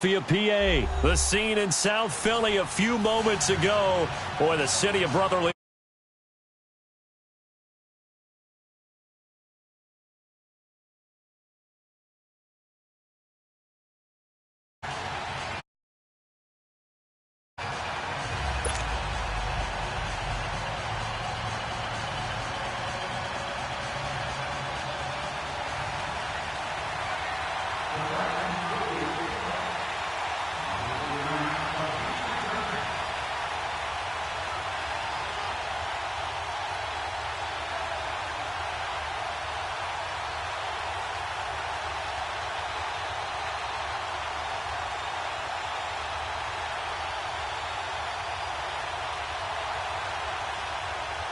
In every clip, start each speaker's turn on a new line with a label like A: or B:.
A: PA, the scene in South Philly a few moments ago. Boy, the city of brotherly.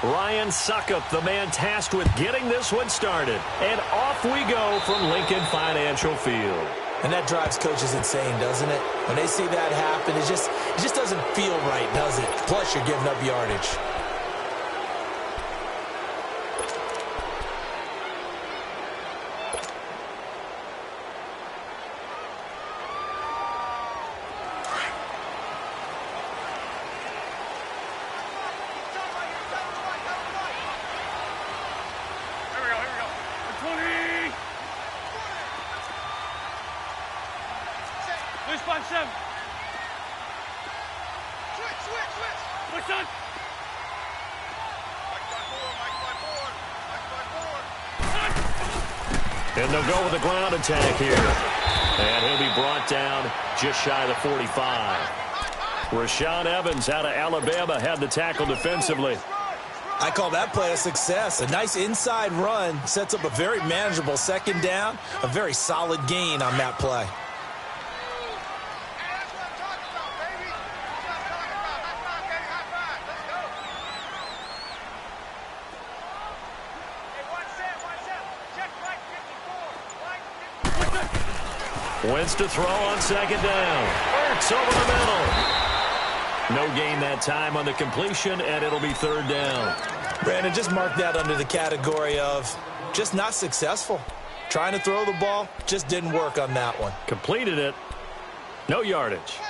A: Ryan Suckup, the man tasked with getting this one started. And off we go from Lincoln Financial Field.
B: And that drives coaches insane, doesn't it? When they see that happen, it just doesn't feel right, does it? Plus, you're giving up yardage.
A: And they'll go with a ground attack here. And he'll be brought down just shy of the 45. Rashaan Evans out of Alabama had the tackle defensively.
B: I call that play a success. A nice inside run sets up a very manageable second down. A very solid gain on that play.
A: Wentz to throw on second down. Ertz over the middle. No gain that time on the completion, and it'll be third down.
B: Brandon, just mark that under the category of just not successful. Trying to throw the ball, just didn't work on that one.
A: Completed it. No yardage.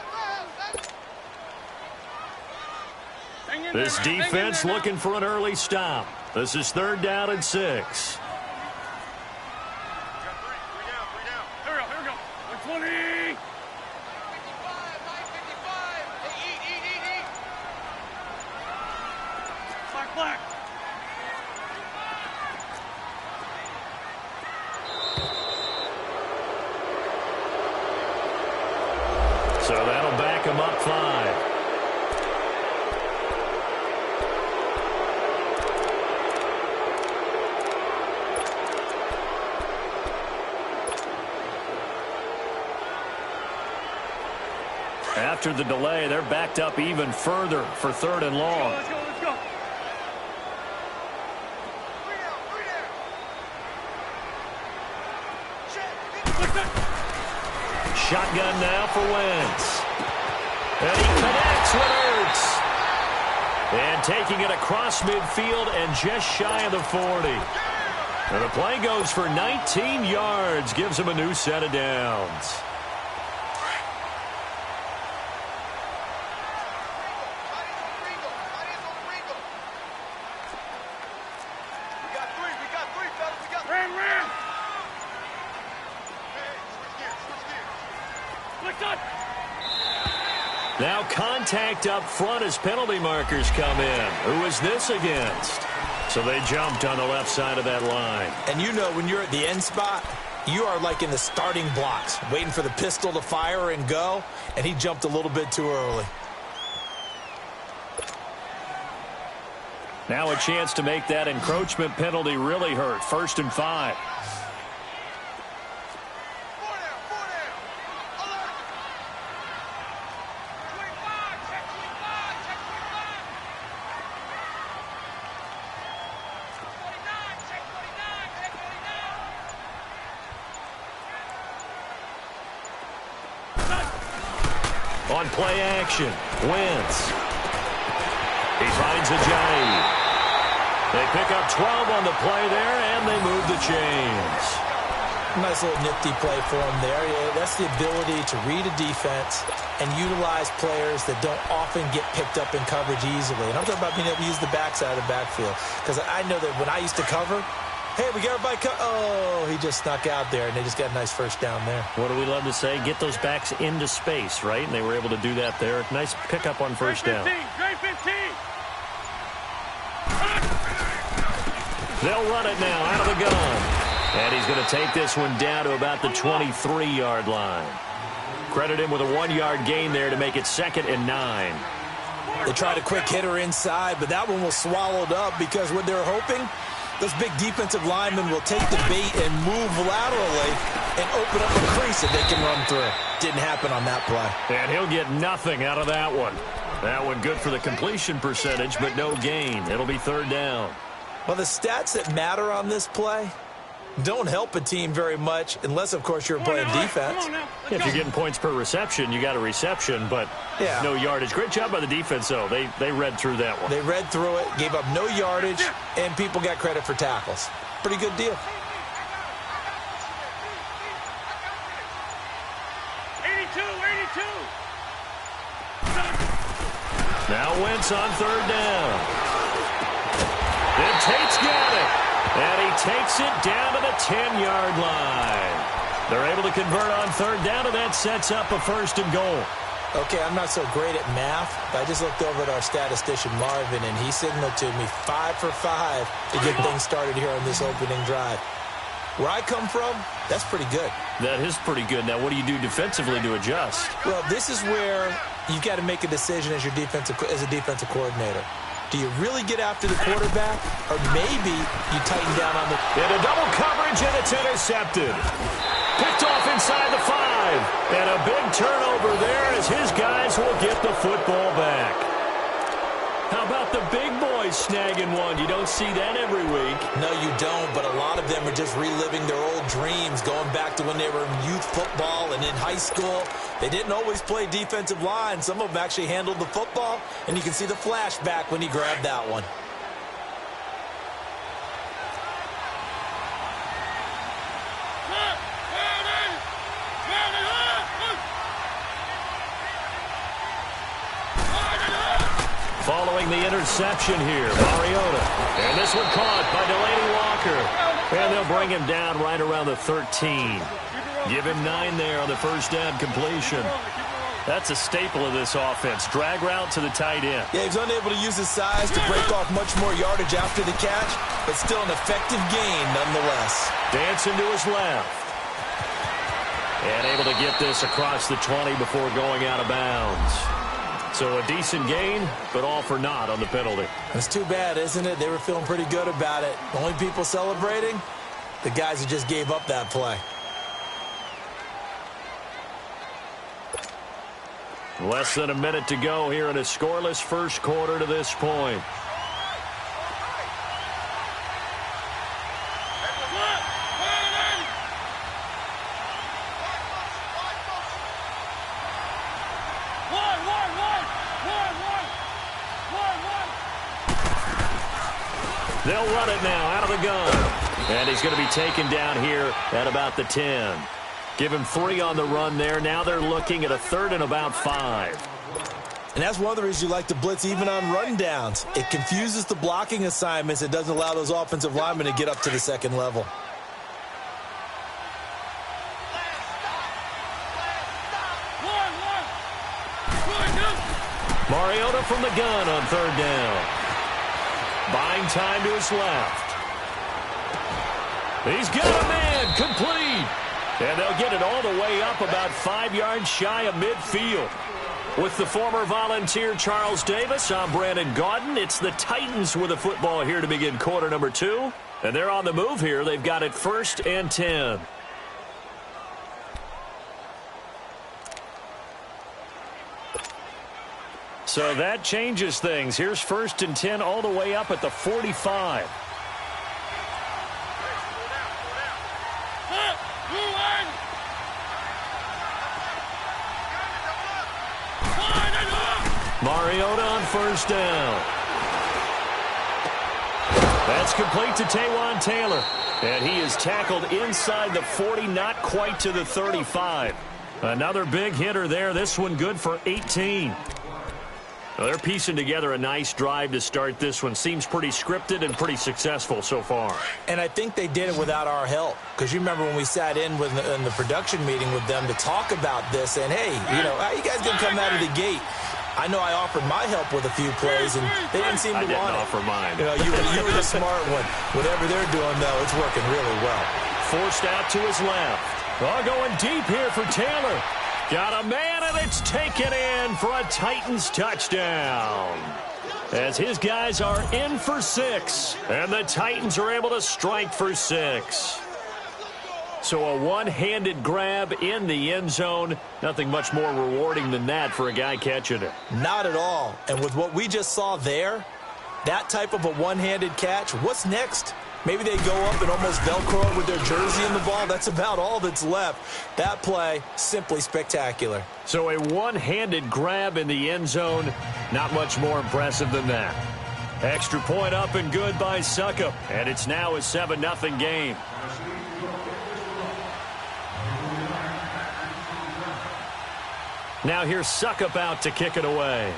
A: This defense looking for an early stop. This is third down and 6. So that'll back him up 5. After the delay, they're backed up even further for third and long.
C: Let's go.
A: Shotgun now for Wentz. And he connects with Ertz. And taking it across midfield and just shy of the 40. And the play goes for 19 yards, gives him a new set of downs. Now contact up front as penalty markers come in. Who is this against? So they jumped on the left side of that line.
B: And you know when you're at the end spot, you are like in the starting blocks, waiting for the pistol to fire and go, and he jumped a little bit too early.
A: Now a chance to make that encroachment penalty really hurt. 1st and 5. On play action, Wentz. He finds Ajayi. They pick up 12 on the play there, and they move the chains.
B: Nice little nifty play for him there. Yeah, that's the ability to read a defense and utilize players that don't often get picked up in coverage easily. And I'm talking about being able to use the backside of the backfield. Because I know that when I used to cover, hey, we got everybody oh, he just snuck out there, and they just got a nice first down there.
A: What do we love to say? Get those backs into space, right? And they were able to do that there. Nice pickup on first down.
C: Great 15.
A: They'll run it now out of the gun. And he's going to take this one down to about the 23-yard line. Credit him with a 1-yard gain there to make it 2nd and 9.
B: They tried a quick hitter inside, but that one was swallowed up because what they're hoping, those big defensive linemen will take the bait and move laterally and open up a crease that they can run through. Didn't happen on that play.
A: And he'll get nothing out of that one. That one good for the completion percentage, but no gain. It'll be 3rd down.
B: Well, the stats that matter on this play don't help a team very much unless, of course, you're playing defense.
A: If you're getting points per reception, you got a reception, but no yardage. Great job by the defense, though. They read through that one.
B: They read through it, gave up no yardage, and people got credit for tackles. Pretty good deal.
C: 82.
A: Now Wentz on 3rd down. And Tate's got it. And he takes it down to the 10-yard line. They're able to convert on 3rd down, and that sets up a 1st and goal.
B: Okay, I'm not so great at math, but I just looked over at our statistician, Marvin, and he signaled to me 5 for 5 to get things started here on this opening drive. Where I come from, that's pretty good.
A: That is pretty good. Now, what do you do defensively to adjust?
B: Well, this is where you've got to make a decision as a defensive coordinator. Do you really get after the quarterback, or maybe you tighten down on the...
A: In a double coverage, and it's intercepted. Picked off inside the 5. And a big turnover there as his guys will get the football back. How about the big boys snagging one? You don't see that every week.
B: No, you don't, but a lot of them are just reliving their old dreams, going back to when they were in youth football and in high school. They didn't always play defensive line. Some of them actually handled the football, and you can see the flashback when he grabbed that one.
A: Following the interception here, Mariota. And this one caught by Delaney Walker. And they'll bring him down right around the 13. Give him 9 there on the first down completion. That's a staple of this offense. Drag route to the tight end.
B: Yeah, he's unable to use his size to break off much more yardage after the catch, but still an effective gain nonetheless.
A: Dancing to his left. And able to get this across the 20 before going out of bounds. So a decent gain, but all for naught on the penalty.
B: That's too bad, isn't it? They were feeling pretty good about it. The only people celebrating, the guys who just gave up that play.
A: Less than a minute to go here in a scoreless first quarter to this point. They'll run it now out of the gun. And he's going to be taken down here at about the 10. Give him 3 on the run there. Now they're looking at a 3rd and about 5.
B: And that's one of the reasons you like to blitz even on rundowns. It confuses the blocking assignments. It doesn't allow those offensive linemen to get up to the second level.
A: Mariota from the gun on 3rd down. Buying time to his left. He's got a man complete. And they'll get it all the way up about 5 yards shy of midfield. With the former Volunteer Charles Davis, I'm Brandon Gaudin. It's the Titans with the football here to begin quarter number 2. And they're on the move here. They've got it 1st and 10. So that changes things. Here's 1st and 10 all the way up at the 45. Mariota on 1st down. That's complete to Taywan Taylor. And he is tackled inside the 40, not quite to the 35. Another big hitter there. This one good for 18. Well, they're piecing together a nice drive to start this one. Seems pretty scripted and pretty successful so far.
B: And I think they did it without our help. Because you remember when we sat in the production meeting with them to talk about this. And, hey, you know, how you guys going to come out of the gate? I know I offered my help with a few plays, and they didn't seem to want it.
A: I didn't offer mine.
B: You know, you were the smart one. Whatever they're doing, though, it's working really well.
A: Forced out to his left. Oh, going deep here for Taylor. Got a man, and it's taken in for a Titans touchdown. As his guys are in for 6, and the Titans are able to strike for 6. So a one-handed grab in the end zone. Nothing much more rewarding than that for a guy catching it.
B: Not at all. And with what we just saw there, that type of a one-handed catch, what's next? Maybe they go up and almost Velcro with their jersey in the ball. That's about all that's left. That play, simply spectacular.
A: So a one-handed grab in the end zone, not much more impressive than that. Extra point up and good by Suckup. And it's now a 7-0 game. Now here's Suckup out to kick it away.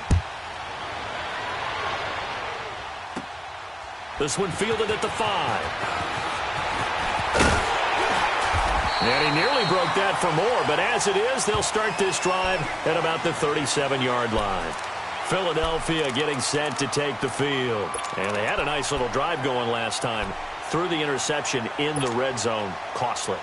A: This one fielded at the 5. And he nearly broke that for more, but as it is, they'll start this drive at about the 37-yard line. Philadelphia getting set to take the field. And they had a nice little drive going last time. Threw the interception in the red zone. Costly.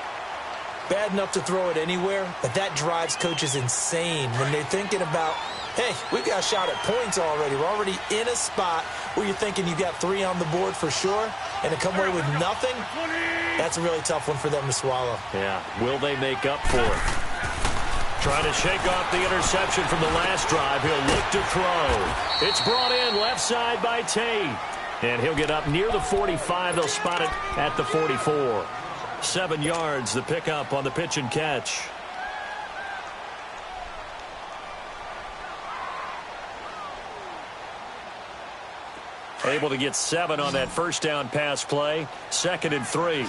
B: Bad enough to throw it anywhere, but that drives coaches insane when they're thinking about, hey, we got a shot at points already. We're already in a spot where you're thinking you got 3 on the board for sure, and to come away with nothing, that's a really tough one for them to swallow.
A: Yeah, will they make up for it? Trying to shake off the interception from the last drive. He'll look to throw. It's brought in left side by Tate. And he'll get up near the 45. They'll spot it at the 44. 7 yards, the pickup on the pitch and catch. Able to get 7 on that first down pass play. 2nd and 3.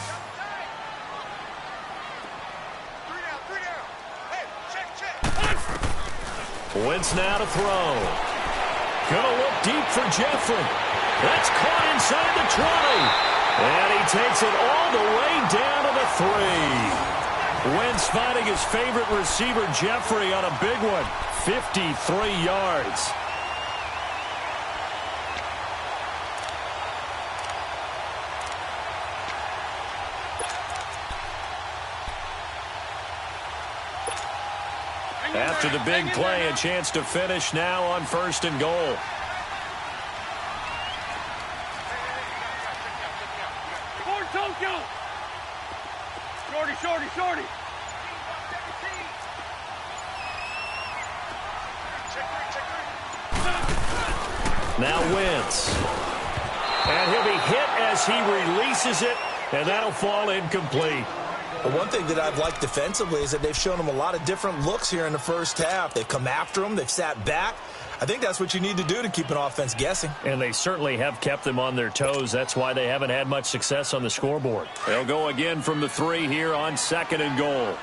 A: Wentz now to throw. Gonna look deep for Jeffrey. That's caught inside the 20. And he takes it all the way down to the 3. Wentz finding his favorite receiver, Jeffrey, on a big one. 53 yards. After the big play, a chance to finish now on 1st and goal.
C: Shorty.
A: Now Wentz. And he'll be hit as he releases it, and that'll fall incomplete.
B: But one thing that I've liked defensively is that they've shown him a lot of different looks here in the first half. They've come after him. They've sat back. I think that's what you need to do to keep an offense guessing.
A: And they certainly have kept them on their toes. That's why they haven't had much success on the scoreboard. They'll go again from the 3 here on 2nd and goal.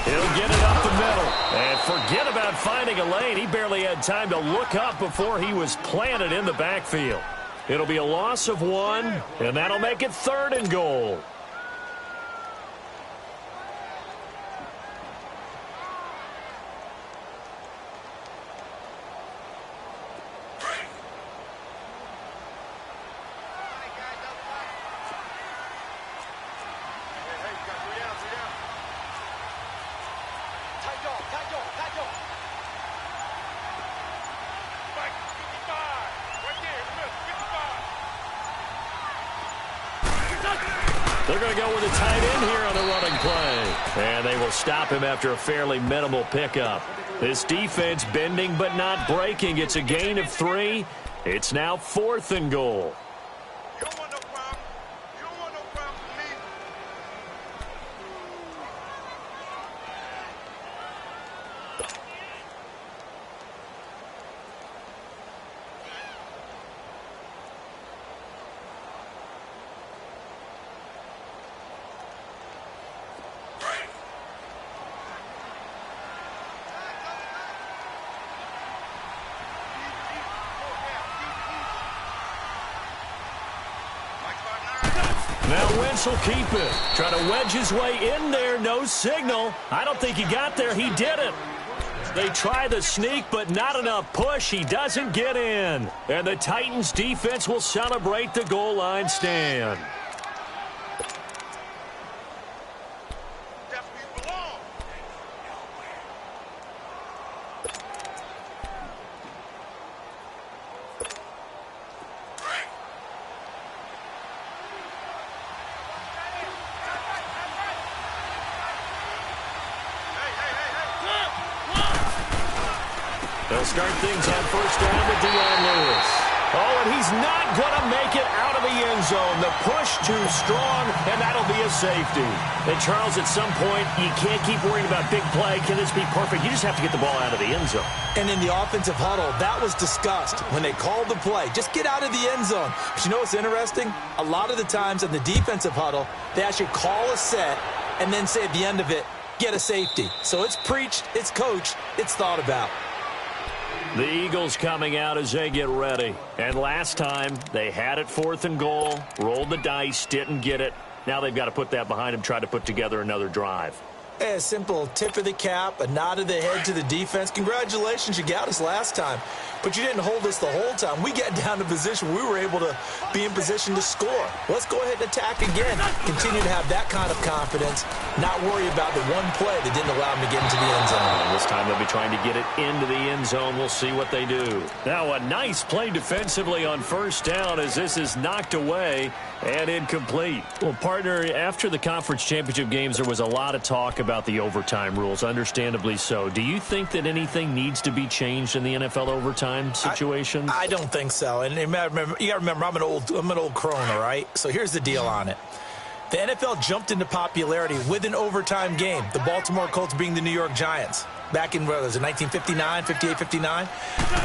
A: He'll get it up the middle. And forget about finding a lane. He barely had time to look up before he was planted in the backfield. It'll be a loss of 1, and that'll make it 3rd and goal. They're going to go with a tight end here on the running play. And they will stop him after a fairly minimal pickup. This defense bending but not breaking. It's a gain of 3. It's now 4th and goal.
C: You don't want no problem. You don't want no problem.
A: but Wentz will keep it. Trying to wedge his way in there. No signal. I don't think he got there. He didn't. They try the sneak, but not enough push. He doesn't get in. And the Titans defense will celebrate the goal line stand. They'll start things on first down with Dion Lewis. Oh, and he's not going to make it out of the end zone. The push too strong, and that'll be a safety. And, Charles, at some point, you can't keep worrying about big play. Can this be perfect? You just have to get the ball out of the end zone.
B: And in the offensive huddle, that was discussed when they called the play. Just get out of the end zone. But you know what's interesting? A lot of the times in the defensive huddle, they actually call a set and then say at the end of it, get a safety. So it's preached, it's coached, it's thought about.
A: The Eagles coming out as they get ready. And last time, they had it 4th and goal, rolled the dice, didn't get it. Now they've got to put that behind them, try to put together another drive.
B: A simple tip of the cap, a nod of the head to the defense. Congratulations, you got us last time. But you didn't hold us the whole time. We got down to position. We were able to be in position to score. Let's go ahead and attack again. Continue to have that kind of confidence, not worry about the one play that didn't allow them to get into the end zone.
A: And this time they'll be trying to get it into the end zone. We'll see what they do. Now a nice play defensively on first down as this is knocked away and incomplete. Well, partner, after the conference championship games, there was a lot of talk about the overtime rules, understandably so. Do you think that anything needs to be changed in the NFL overtime situation?
B: I don't think so. And you got to remember, I'm an old crone, all right? So here's the deal on it. The NFL jumped into popularity with an overtime game, the Baltimore Colts being the New York Giants. Back in, what was it, 1959, 58, 59?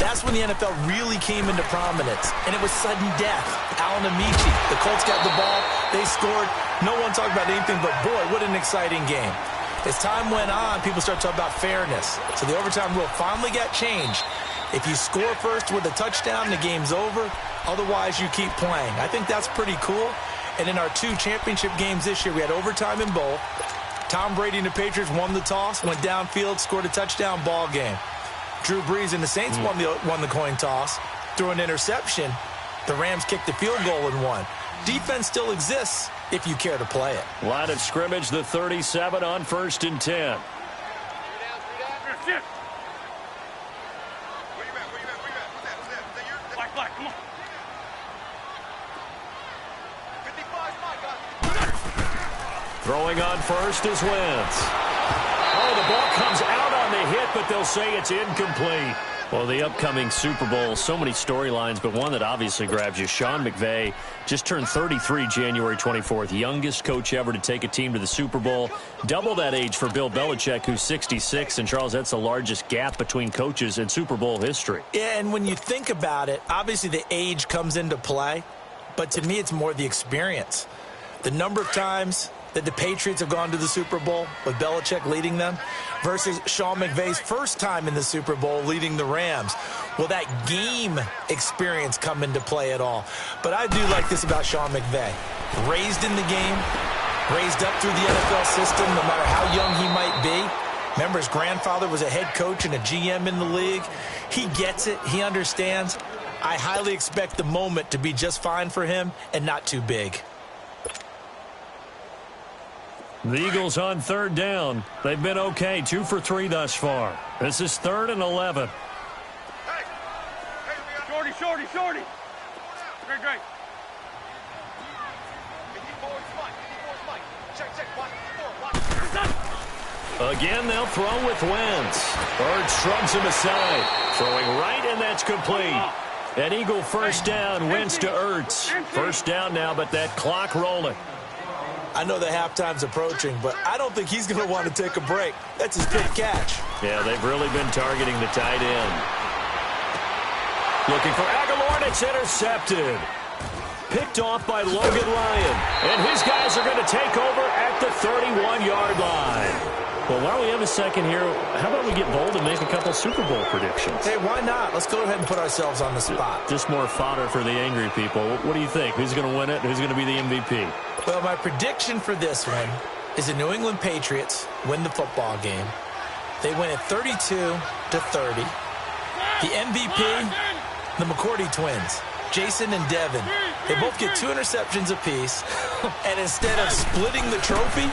B: That's when the NFL really came into prominence, and it was sudden death. Alan Amici, the Colts got the ball, they scored. No one talked about anything but, boy, what an exciting game. As time went on, people started talking about fairness. So the overtime rule finally got changed. If you score first with a touchdown, the game's over. Otherwise, you keep playing. I think that's pretty cool. And in our 2 championship games this year, we had overtime in both. Tom Brady and the Patriots won the toss, went downfield, scored a touchdown, ball game. Drew Brees and the Saints won the coin toss, threw an interception. The Rams kicked the field goal and won. Defense still exists if you care to play it.
A: Line of scrimmage, the 37 on 1st and 10.
C: Come on.
A: Throwing on first is Wentz. Oh, the ball comes out on the hit, but they'll say it's incomplete. Well, the upcoming Super Bowl, so many storylines, but one that obviously grabs you. Sean McVay just turned 33 January 24th, youngest coach ever to take a team to the Super Bowl. Double that age for Bill Belichick, who's 66. And, Charles, that's the largest gap between coaches in Super Bowl history.
B: Yeah, and when you think about it, obviously the age comes into play. But to me, it's more the experience. The number of times that the Patriots have gone to the Super Bowl with Belichick leading them versus Sean McVay's first time in the Super Bowl leading the Rams. Will that game experience come into play at all? But I do like this about Sean McVay. Raised in the game, raised up through the NFL system, no matter how young he might be. Remember, his grandfather was a head coach and a GM in the league. He gets it. He understands. I highly expect the moment to be just fine for him and not too big.
A: The Eagles on 3rd down. They've been okay, 2 for 3 thus far. This is 3rd and 11.
C: Shorty. Great.
A: Again, they'll throw with Wentz. Ertz shrugs him aside. Throwing right, and that's complete. An Eagle first down, Wentz to Ertz. First down now, but that clock rolling.
B: I know the halftime's approaching, but I don't think he's going to want to take a break. That's his big catch.
A: Yeah, they've really been targeting the tight end. Looking for Aguilar, and it's intercepted. Picked off by Logan Lyon. And his guys are going to take over at the 31-yard line. Well, while we have a second here, how about we get bold and make a couple Super Bowl predictions?
B: Hey, why not? Let's go ahead and put ourselves on the spot.
A: Just more fodder for the angry people. What do you think? Who's going to win it? Who's going to be the MVP?
B: Well, my prediction for this one is the New England Patriots win the football game. They win it 32-30. The MVP, the McCourty twins, Jason and Devin. They both get 2 interceptions apiece, and instead of splitting the trophy,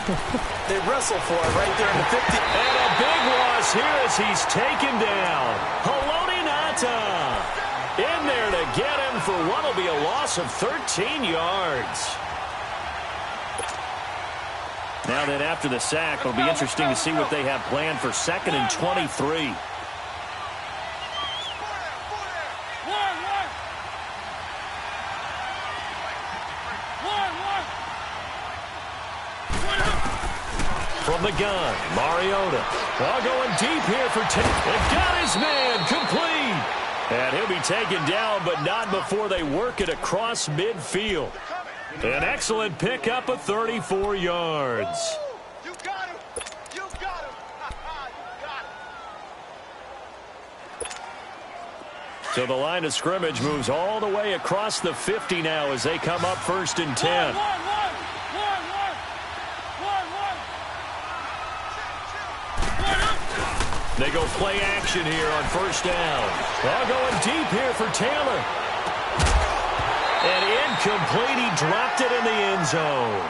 B: they wrestle for it right there in the 50.
A: And a big loss here as he's taken down. Haloti Ngata in there to get him for what will be a loss of 13 yards. Now then, after the sack, it'll be interesting to see what they have planned for 2nd and 23. From the gun, Mariota. Ball going deep here for 10. They've got his man complete. And he'll be taken down, but not before they work it across midfield. An excellent pickup of 34 yards.
C: You got him. You got him. You got him.
A: So the line of scrimmage moves all the way across the 50 now as they come up 1st and 10. They go play action here on 1st down. Ball going deep here for Taylor. And incomplete. He dropped it in the end zone.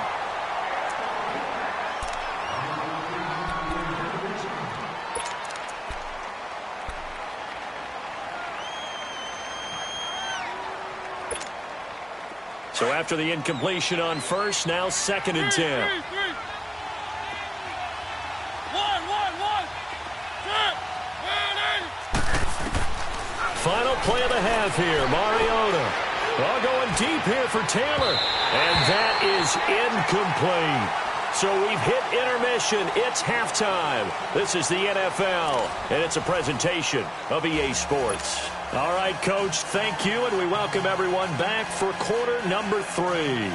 A: So after the incompletion on 1st, now 2nd and 10. Final play of the half here, Mariota. Ball going deep here for Taylor. And that is incomplete. So we've hit intermission. It's halftime. This is the NFL, and it's a presentation of EA Sports. All right, Coach, thank you, and we welcome everyone back for quarter number 3.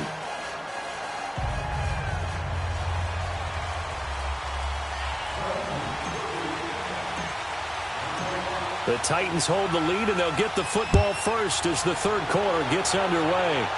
A: The Titans hold the lead, and they'll get the football first as the 3rd quarter gets underway.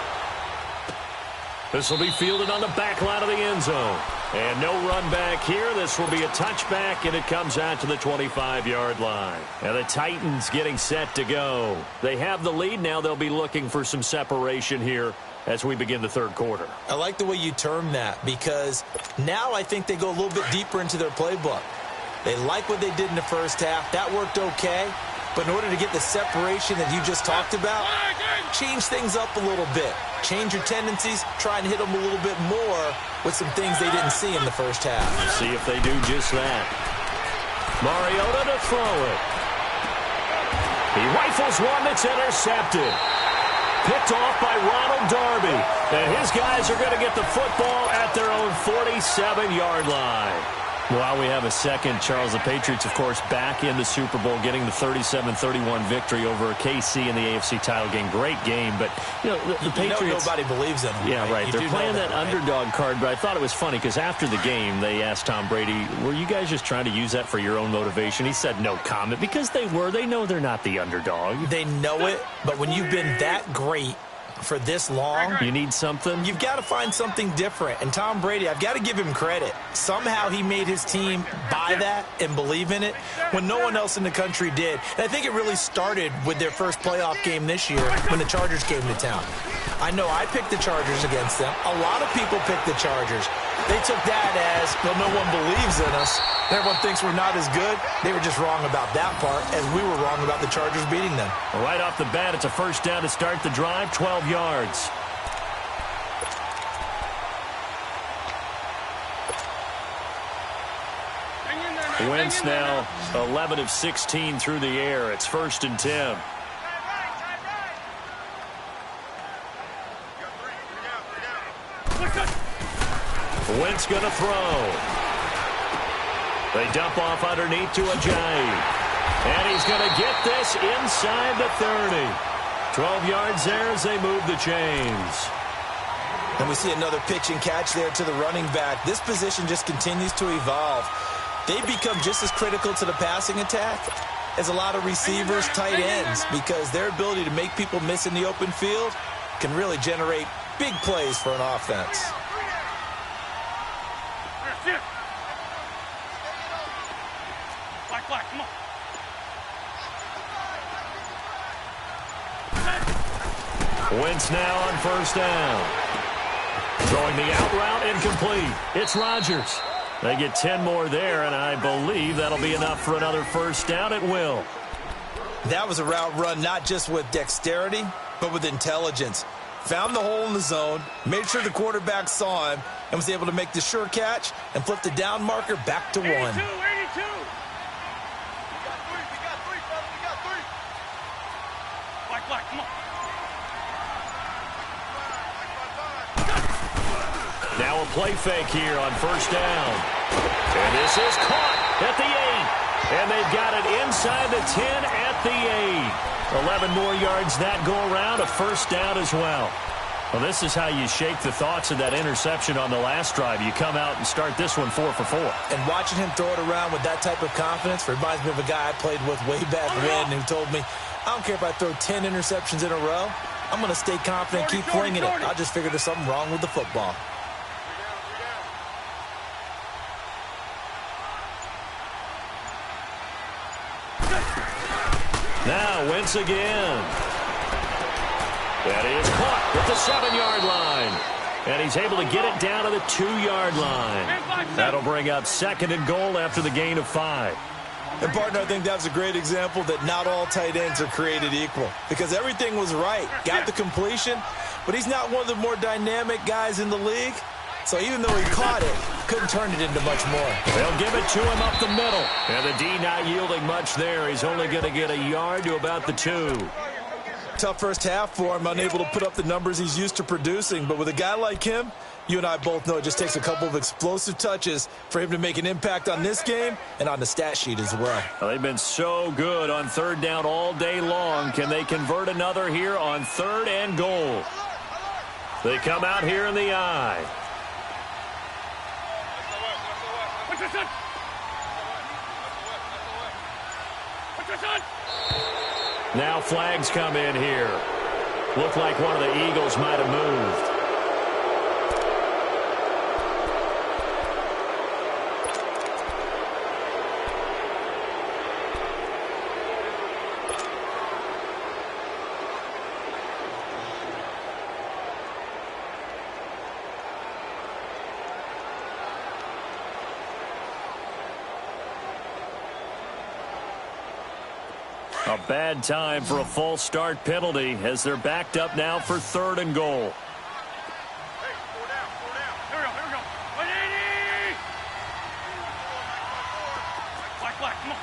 A: This will be fielded on the back line of the end zone. And no run back here. This will be a touchback, and it comes out to the 25-yard line. And the Titans getting set to go. They have the lead. Now they'll be looking for some separation here as we begin the 3rd quarter.
B: I like the way you term that, because now I think they go a little bit deeper into their playbook. They like what they did in the 1st half. That worked okay. But in order to get the separation that you just talked about, change things up a little bit. Change your tendencies. Try and hit them a little bit more with some things they didn't see in the 1st half.
A: See if they do just that. Mariota to throw it. He rifles one that's intercepted. Picked off by Ronald Darby. And his guys are going to get the football at their own 47-yard line. While we have a second, Charles, the Patriots, of course, back in the Super Bowl, getting the 37-31 victory over KC in the AFC title game. Great game, but, you know, the Patriots...
B: nobody believes in them.
A: Yeah, right. They're playing that underdog card, but I thought it was funny because after the game, they asked Tom Brady, were you guys just trying to use that for your own motivation? He said no comment because they were. They know they're not the underdog.
B: They know it, but when you've been that great for this long,
A: you need something.
B: You've got to find something different. And Tom Brady, I've got to give him credit. Somehow he made his team buy that and believe in it when no one else in the country did. And I think it really started with their first playoff game this year when the Chargers came to town. I know I picked the Chargers against them. A lot of people picked the Chargers. They took that as, well, no one believes in us. Everyone thinks we're not as good. They were just wrong about that part, as we were wrong about the Chargers beating them.
A: Right off the bat, it's a 1st down to start the drive, 12 yards. Wentz now 11 of 16 through the air. It's 1st and 10. Wentz going to throw. They dump off underneath to Ajayi. And he's going to get this inside the 30. 12 yards there as they move the chains.
B: And we see another pitch and catch there to the running back. This position just continues to evolve. They become just as critical to the passing attack as a lot of receivers, tight ends, because their ability to make people miss in the open field can really generate big plays for an offense.
A: Wentz now on first down. Throwing the out route incomplete. It's Rodgers. They get 10 more there, and I believe that'll be enough for another first down at will.
B: That was a route run not just with dexterity, but with intelligence. Found the hole in the zone, made sure the quarterback saw him, and was able to make the sure catch and flip the down marker back to 1. 82.
C: We got three, brother. We got three.
D: Black, come on.
A: Now a play fake here on first down. And this is caught at the 8. And they've got it inside the 10 at the 8. 11 more yards that go around, a first down as well. Well, this is how you shake the thoughts of that interception on the last drive. You come out and start this one 4 for 4.
B: And watching him throw it around with that type of confidence reminds me of a guy I played with way back when who told me, I don't care if I throw 10 interceptions in a row. I'm going to stay confident, keep flinging it. I just figured there's something wrong with the football.
A: Now Wentz again. That is caught at the 7-yard line. And he's able to get it down to the 2-yard line. That'll bring up second and goal after the gain of 5.
B: And, partner, I think that's a great example that not all tight ends are created equal. Because everything was right. Got the completion, but he's not one of the more dynamic guys in the league. So even though he caught it, couldn't turn it into much more.
A: They'll give it to him up the middle. And the D not yielding much there. He's only going to get a yard to about the 2.
B: Tough first half for him, unable to put up the numbers he's used to producing. But with a guy like him, you and I both know it just takes a couple of explosive touches for him to make an impact on this game and on the stat sheet as well.
A: Well, they've been so good on third down all day long. Can they convert another here on third and goal? They come out here in the eye. Now flags come in here. Looked like one of the Eagles might have moved. A bad time for a false start penalty as they're backed up now for third and goal.
C: Hey, 4 down.
D: Here we go. 180! Black, come on.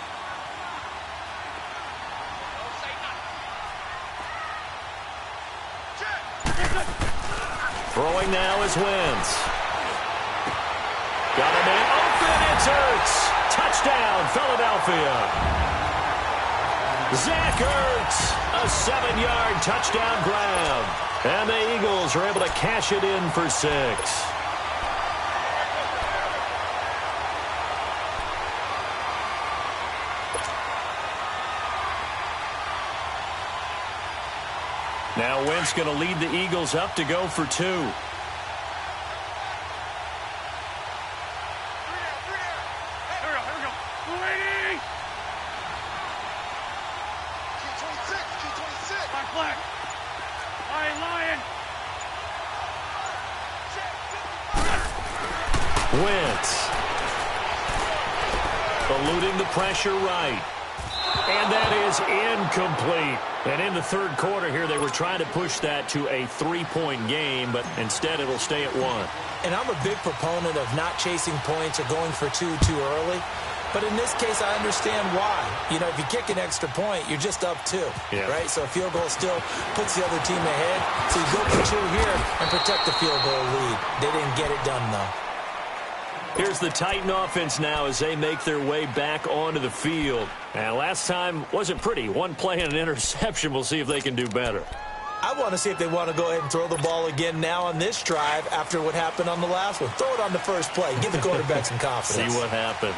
A: Throwing now is Wentz. Got a man open. It's Ertz. Touchdown, Philadelphia. Zach Ertz, a 7-yard touchdown grab. And the Eagles are able to cash it in for 6. Now Wentz going to lead the Eagles up to go for 2.
C: Here we go.
D: 280!
C: Key 26.
D: Black. Lion.
A: Wentz. Eluding the pressure right. And that is incomplete. And in the third quarter here, they were trying to push that to a 3-point game, but instead it'll stay at 1.
B: And I'm a big proponent of not chasing points or going for 2 too early. But in this case, I understand why. You know, if you kick an extra point, you're just up 2, right? So a field goal still puts the other team ahead. So you go for 2 here and protect the field goal lead. They didn't get it done, though.
A: Here's the Titan offense now as they make their way back onto the field. And last time wasn't pretty. One play and an interception. We'll see if they can do better.
B: I want to see if they want to go ahead and throw the ball again now on this drive after what happened on the last one. Throw it on the first play. Give the quarterback some confidence.
A: See what happens.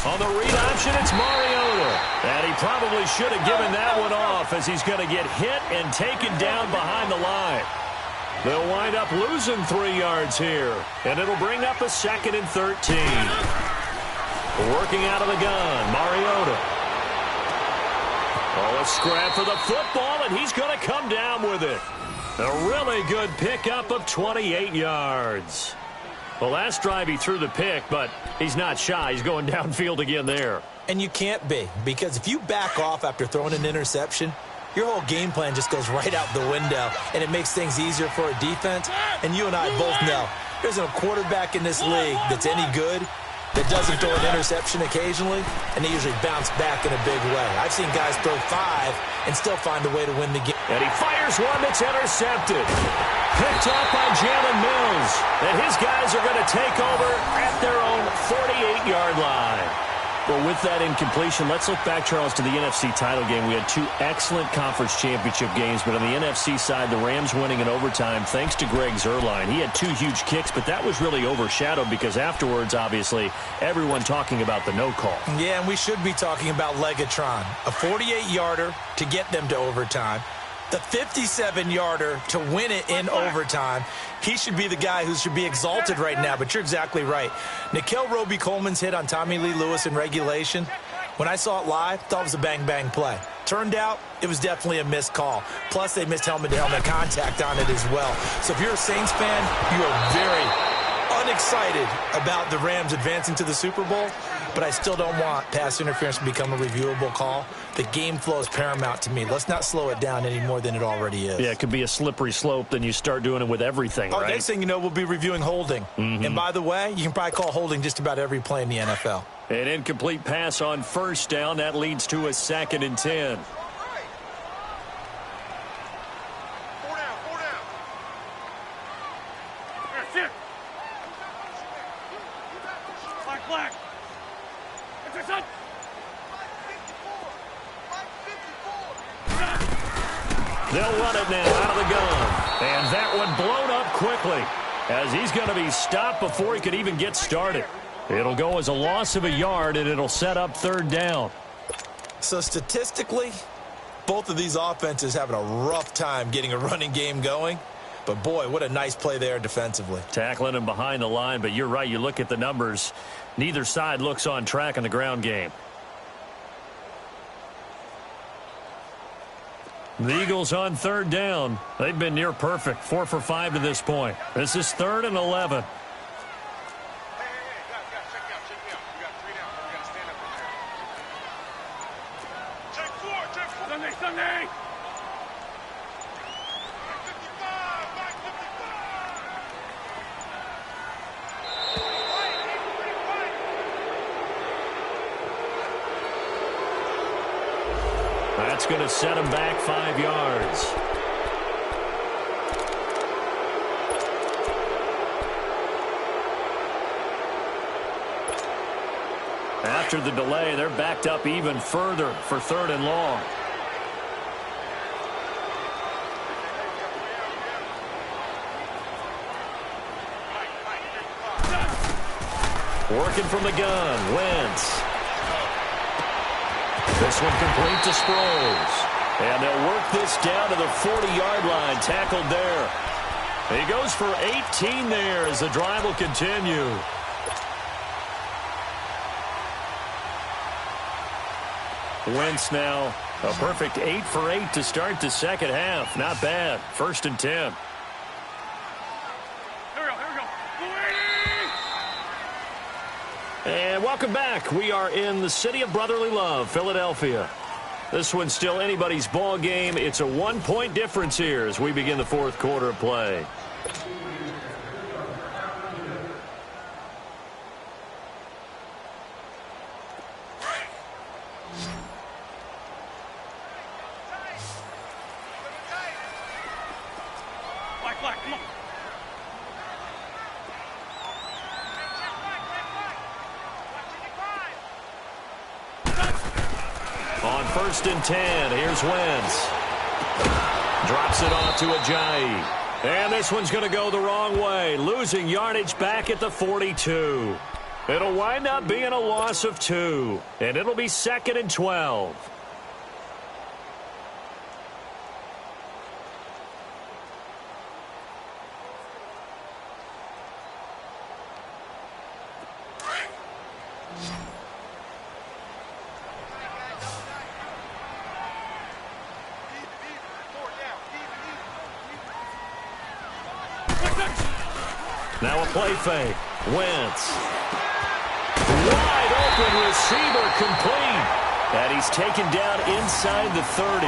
A: On the read option, it's Mariota. And he probably should have given that one off as he's going to get hit and taken down behind the line. They'll wind up losing 3 yards here, and it'll bring up a 2nd and 13. Working out of the gun, Mariota. Oh, a scrap for the football, and he's going to come down with it. A really good pickup of 28 yards. The last drive he threw the pick, but he's not shy. He's going downfield again there.
B: And you can't be, because if you back off after throwing an interception, your whole game plan just goes right out the window, and it makes things easier for a defense. And you and I both know there's a quarterback in this league that's any good that doesn't throw an interception occasionally, and they usually bounce back in a big way. I've seen guys throw 5 and still find a way to win the game.
A: And he fires one that's intercepted. Picked off by Jalen Mills. And his guys are going to take over at their own 48-yard line. Well, with that incompletion, let's look back, Charles, to the NFC title game. We had 2 excellent conference championship games, but on the NFC side, the Rams winning in overtime thanks to Greg Zuerlein. He had 2 huge kicks, but that was really overshadowed because afterwards, obviously, everyone talking about the no call.
B: Yeah, and we should be talking about Legatron. A 48-yarder to get them to overtime. The 57-yarder to win it in overtime. He should be the guy who should be exalted right now, but you're exactly right. Nickell Robey-Coleman's hit on Tommy Lee Lewis in regulation, when I saw it live, thought it was a bang-bang play. Turned out, it was definitely a missed call. Plus, they missed helmet-to-helmet contact on it as well. So if you're a Saints fan, you are very unexcited about the Rams advancing to the Super Bowl, but I still don't want pass interference to become a reviewable call. The game flow is paramount to me. Let's not slow it down any more than it already is.
A: Yeah, it could be a slippery slope, then you start doing it with everything, right?
B: Next thing you know, we'll be reviewing holding. And by the way, you can probably call holding just about every play in the NFL.
A: An incomplete pass on 1st down. That leads to a 2nd and 10.
C: 4 down, 4 down.
D: Here, sit. Black. It's a son.
C: 54.
A: They'll run it now out of the gun. And that one blown up quickly as he's going to be stopped before he could even get started. It'll go as a loss of a yard, and it'll set up 3rd down.
B: So statistically, both of these offenses having a rough time getting a running game going. But, boy, what a nice play there defensively.
A: Tackling him behind the line, but you're right. You look at the numbers. Neither side looks on track in the ground game. The Eagles on 3rd down. They've been near perfect. 4 for 5 to this point. This is 3rd and 11.
D: Sunday.
A: That's going to set him back 5 yards. After the delay, they're backed up even further for 3rd and long. Working from the gun, Wentz. This one complete to Sproles. And they'll work this down to the 40-yard line, tackled there. He goes for 18 there as the drive will continue. Wentz now a perfect 8 for 8 to start the 2nd half. Not bad. 1st and 10.
D: Here we go.
A: And welcome back. We are in the city of brotherly love, Philadelphia. This one's still anybody's ball game. It's a 1-point difference here as we begin the 4th quarter of play.
D: Black, come on.
A: On 1st and 10, here's Wentz. Drops it off to Ajayi. And this one's going to go the wrong way, losing yardage back at the 42. It'll wind up being a loss of 2, and it'll be 2nd and 12. Now a play fake. Wentz. Wide open receiver complete. And he's taken down inside the 30.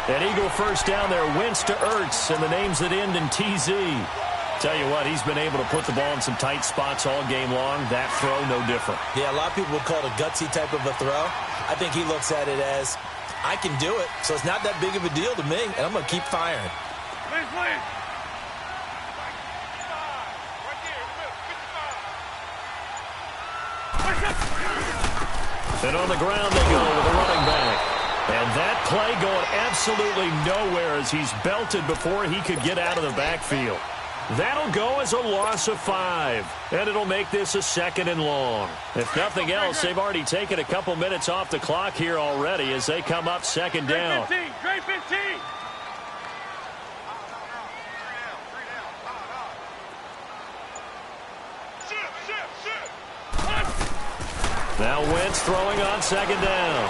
A: An Eagle first down there. Wentz to Ertz, and the names that end in TZ. Tell you what, he's been able to put the ball in some tight spots all game long. That throw, no different.
B: Yeah, a lot of people would call it a gutsy type of a throw. I think he looks at it as, I can do it, so it's not that big of a deal to me, and I'm going to keep firing.
D: Please.
A: And on the ground they go with a running back. And that play going absolutely nowhere as he's belted before he could get out of the backfield. That'll go as a loss of 5. And it'll make this a 2nd and long. If nothing else, they've already taken a couple minutes off the clock here already as they come up 2nd down.
D: Grade 15.
A: Now Wentz throwing on 2nd down.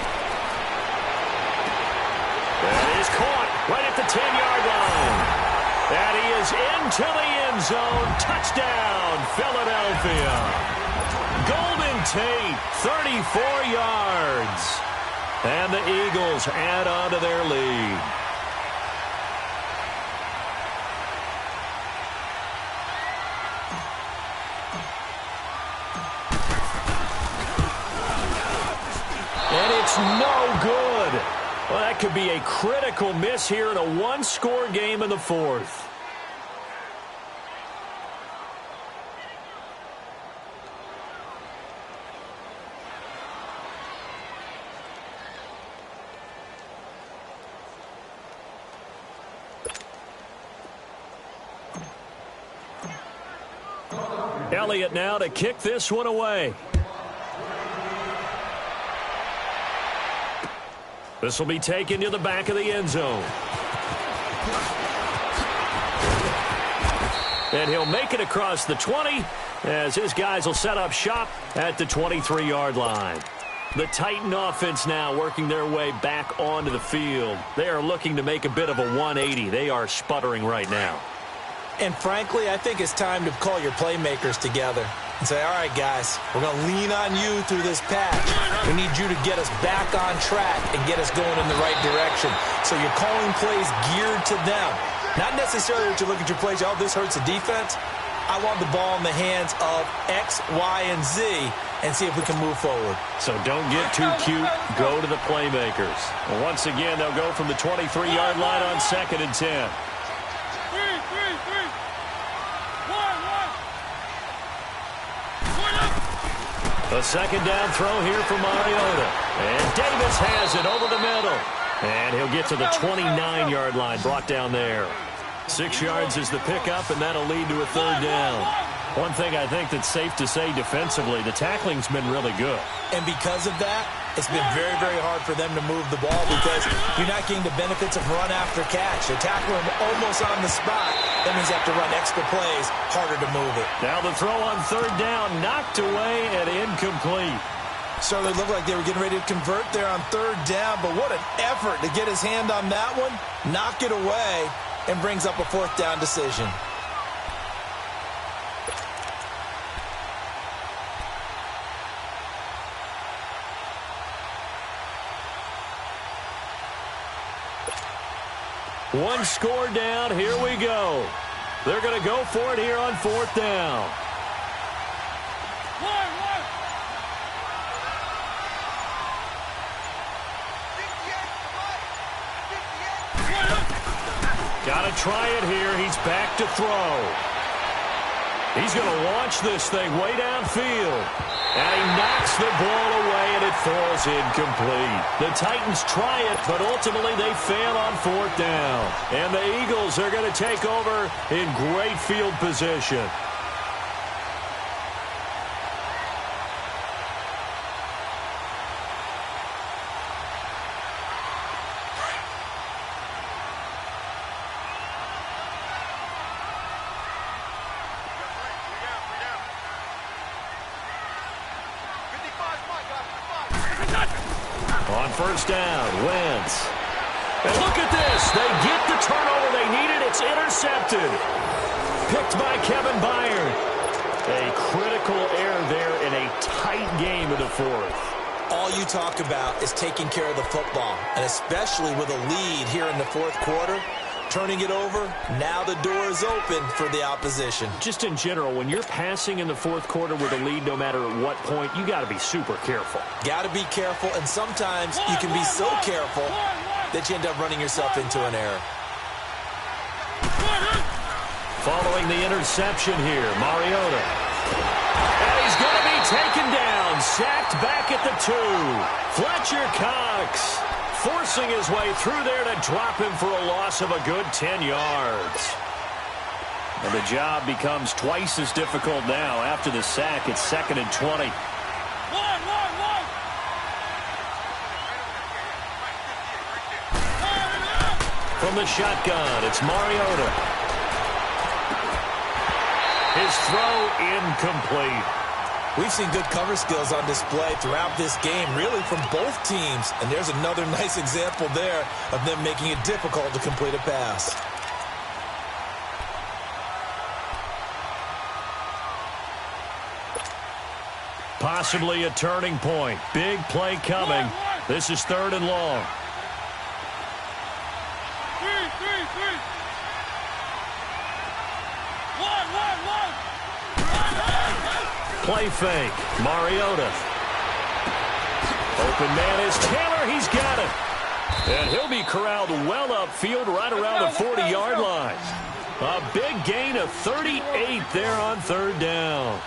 A: That is caught right at the 10-yard line. And he is into the end zone. Touchdown, Philadelphia. Golden Tate, 34 yards. And the Eagles add on to their lead. And it's no good. Well, that could be a critical miss here in a one-score game in the 4th. Elliott now to kick this one away. This will be taken to the back of the end zone. And he'll make it across the 20 as his guys will set up shop at the 23-yard line. The Titan offense now working their way back onto the field. They are looking to make a bit of a 180. They are sputtering right now.
B: And frankly, I think it's time to call your playmakers together and say, all right, guys, we're going to lean on you through this patch. We need you to get us back on track and get us going in the right direction. So you're calling plays geared to them. Not necessarily that you look at your plays, oh, this hurts the defense. I want the ball in the hands of X, Y, and Z and see if we can move forward.
A: So don't get too cute. Go to the playmakers. Well, once again, they'll go from the 23-yard line on 2nd and 10. A 2nd down throw here for Mariota. And Davis has it over the middle. And he'll get to the 29-yard line, brought down there. 6 yards is the pickup, and that'll lead to a 3rd down. One thing I think that's safe to say defensively, the tackling's been really good.
B: And because of that, it's been very, very hard for them to move the ball because you're not getting the benefits of run after catch. They're tackling almost on the spot. That means you have to run extra plays, harder to move it.
A: Now the throw on 3rd down, knocked away and incomplete.
B: So they looked like they were getting ready to convert there on 3rd down, but what an effort to get his hand on that one, knock it away, and brings up a 4th down decision.
A: One score down. Here we go. They're going to go for it here on 4th down. Got to try it here. He's back to throw. He's going to launch this thing way downfield. And he knocks the ball away, and it falls incomplete. The Titans try it, but ultimately they fail on 4th down. And the Eagles are going to take over in great field position. On first down, Wentz. And look at this. They get the turnover they needed. It's intercepted. Picked by Kevin Byard. A critical error there in a tight game of the fourth.
B: All you talk about is taking care of the football, and especially with a lead here in the fourth quarter, turning it over, now the door is open for the opposition.
A: Just in general, when you're passing in the fourth quarter with a lead, no matter at what point, you got to be super careful.
B: Got to be careful, and sometimes you can be so careful that you end up running yourself into an error.
A: Following the interception here, Mariota. And he's going to be taken down, sacked back at the 2. Fletcher Cox forcing his way through there to drop him for a loss of a good 10 yards. And the job becomes twice as difficult now. After the sack, it's 2nd and 20. From the shotgun, it's Mariota. His throw incomplete.
B: We've seen good cover skills on display throughout this game, really from both teams. And there's another nice example there of them making it difficult to complete a pass.
A: Possibly a turning point. Big play coming. This is 3rd and long. Play fake. Mariota. Open man is Taylor. He's got it. And he'll be corralled well upfield right around the 40-yard line. A big gain of 38 there on 3rd down.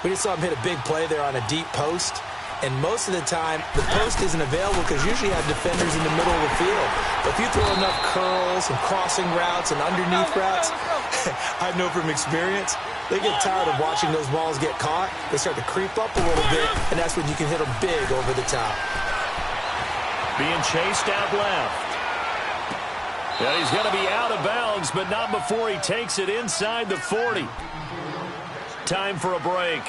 B: We just saw him hit a big play there on a deep post. And most of the time, the post isn't available because usually you have defenders in the middle of the field. But if you throw enough curls and crossing routes and underneath routes, I know from experience, they get tired of watching those balls get caught. They start to creep up a little bit, and that's when you can hit them big over the top.
A: Being chased out left. And he's going to be out of bounds, but not before he takes it inside the 40. Time for a break.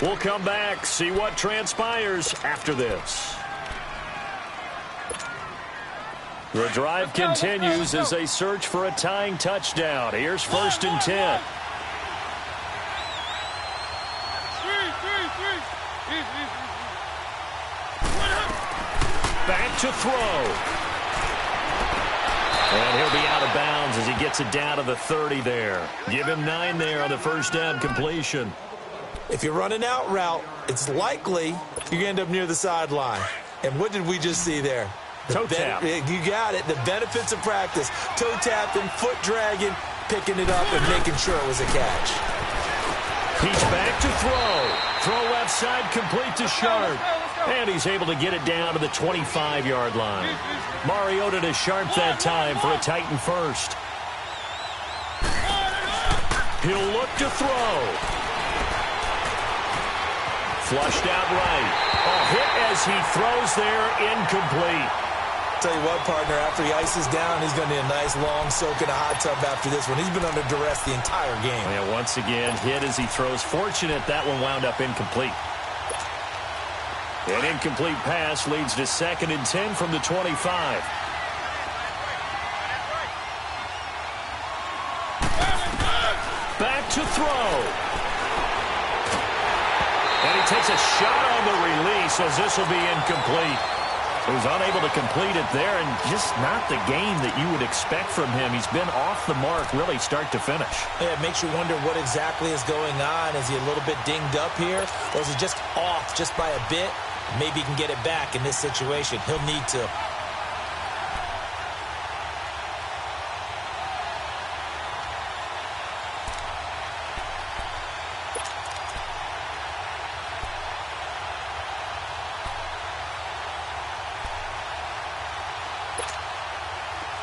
A: We'll come back, see what transpires after this. The drive continues as they search for a tying touchdown. Here's 1st and 10. Back to throw. And he'll be out of bounds as he gets it down to the 30 there. Give him 9 there on the first down completion.
B: If you run an out route, it's likely you end up near the sideline. And what did we just see there?
A: Toe tap.
B: You got it. The benefits of practice. Toe tapping, foot dragging, picking it up, and making sure it was a catch.
A: He's back to throw. Throw left side complete to Sharp. And he's able to get it down to the 25-yard line. Mariota to Sharp that time for a Titan first. He'll look to throw. Flushed out right. A hit as he throws there, incomplete.
B: Tell you what, partner, after he ices down, he's going to need a nice long soak in a hot tub after this one. He's been under duress the entire game.
A: Yeah, once again, hit as he throws. Fortunate that one wound up incomplete. An incomplete pass leads to 2nd and 10 from the 25. Back to throw. And he takes a shot on the release as this will be incomplete. He was unable to complete it there, and just not the game that you would expect from him. He's been off the mark really start to finish.
B: Yeah, it makes you wonder what exactly is going on. Is he a little bit dinged up here, or is he just off just by a bit? Maybe he can get it back in this situation. He'll need to.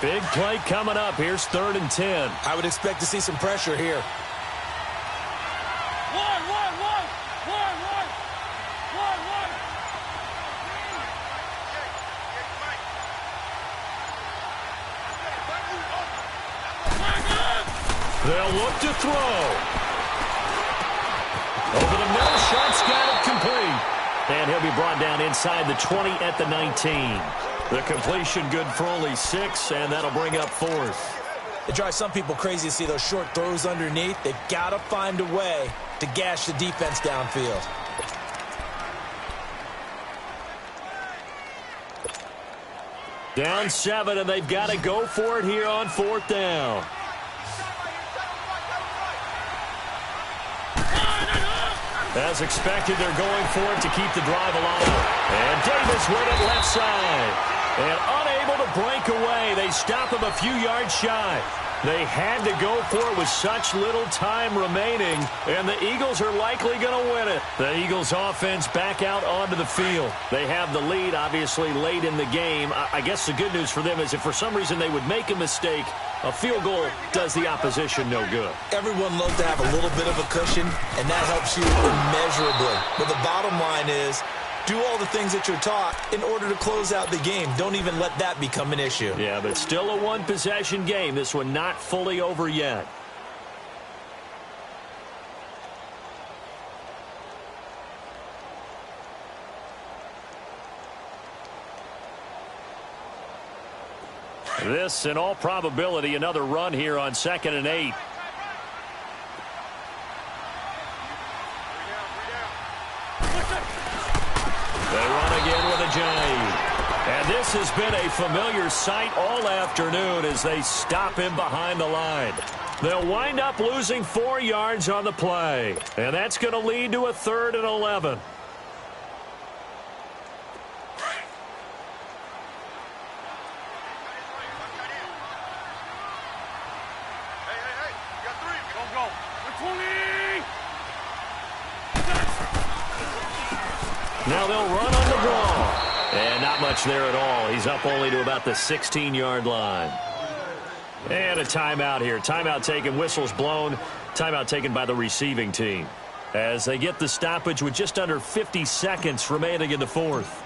A: Big play coming up. Here's 3rd and 10.
B: I would expect to see some pressure here.
A: They'll look to throw. Over the middle, Sharp's got it complete. And he'll be brought down inside the 20 at the 19. The completion good for only 6, and that'll bring up 4th.
B: It drives some people crazy to see those short throws underneath. They've got to find a way to gash the defense downfield.
A: Down 7, and they've got to go for it here on 4th down. As expected, they're going for it to keep the drive alive. And Davis with it left side. And unable to break away. They stop him a few yards shy. They had to go for it with such little time remaining, and the Eagles are likely going to win it. The Eagles offense back out onto the field. They have the lead, obviously, late in the game. I guess the good news for them is if for some reason they would make a mistake, a field goal does the opposition no good.
B: Everyone loves to have a little bit of a cushion, and that helps you immeasurably. But the bottom line is, do all the things that you're taught in order to close out the game. Don't even let that become an issue.
A: Yeah, but still a one-possession game. This one not fully over yet. This, in all probability, another run here on 2nd and 8. They run again with a J. And this has been a familiar sight all afternoon as they stop him behind the line. They'll wind up losing 4 yards on the play. And that's going to lead to a 3rd and 11. Now they'll run on the draw. And not much there at all. He's up only to about the 16-yard line. And a timeout here. Timeout taken, whistles blown. Timeout taken by the receiving team. As they get the stoppage with just under 50 seconds remaining in the 4th.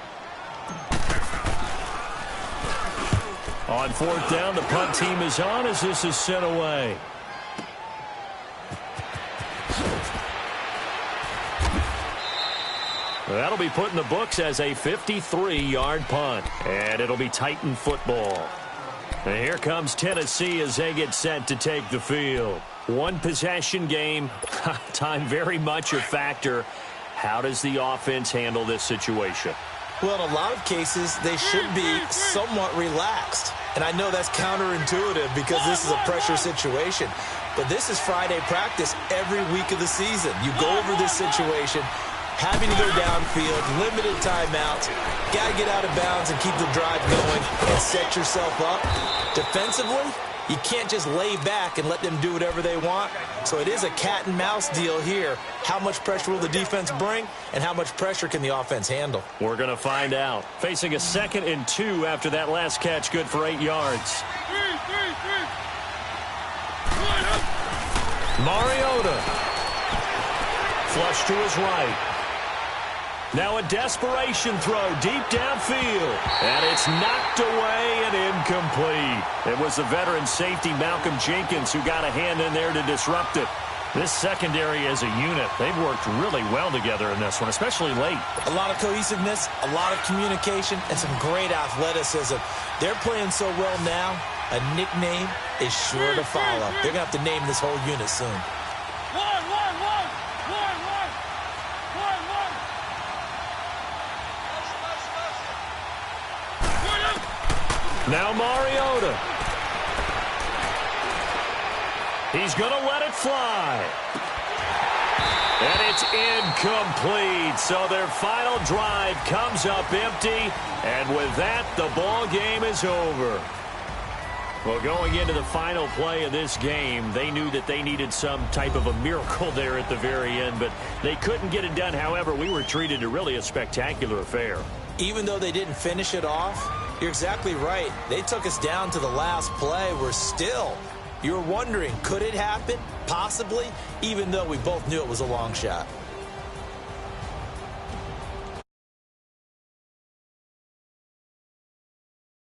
A: On 4th down, the punt team is on as this is sent away. That'll be put in the books as a 53-yard punt. And it'll be Titan football. And here comes Tennessee as they get set to take the field. One possession game. Time very much a factor. How does the offense handle this situation?
B: Well, in a lot of cases, they should be somewhat relaxed. And I know that's counterintuitive because this is a pressure situation. But this is Friday practice every week of the season. You go over this situation, having to go downfield, limited timeouts, got to get out of bounds and keep the drive going and set yourself up. Defensively, you can't just lay back and let them do whatever they want. So it is a cat and mouse deal here. How much pressure will the defense bring, and how much pressure can the offense handle?
A: We're going to find out. Facing a 2nd and 2 after that last catch, good for 8 yards. Mariota. Flush to his right. Now a desperation throw deep downfield. And it's knocked away and incomplete. It was the veteran safety Malcolm Jenkins who got a hand in there to disrupt it. This secondary as a unit, they've worked really well together in this one, especially late.
B: A lot of cohesiveness, a lot of communication, and some great athleticism. They're playing so well now, a nickname is sure to follow. They're going to have to name this whole unit soon.
A: Now Mariota. He's going to let it fly. And it's incomplete. So their final drive comes up empty. And with that, the ball game is over. Well, going into the final play of this game, they knew that they needed some type of a miracle there at the very end, but they couldn't get it done. However, we were treated to really a spectacular affair.
B: Even though they didn't finish it off, you're exactly right. They took us down to the last play. You're wondering, could it happen? Possibly, even though we both knew it was a long shot.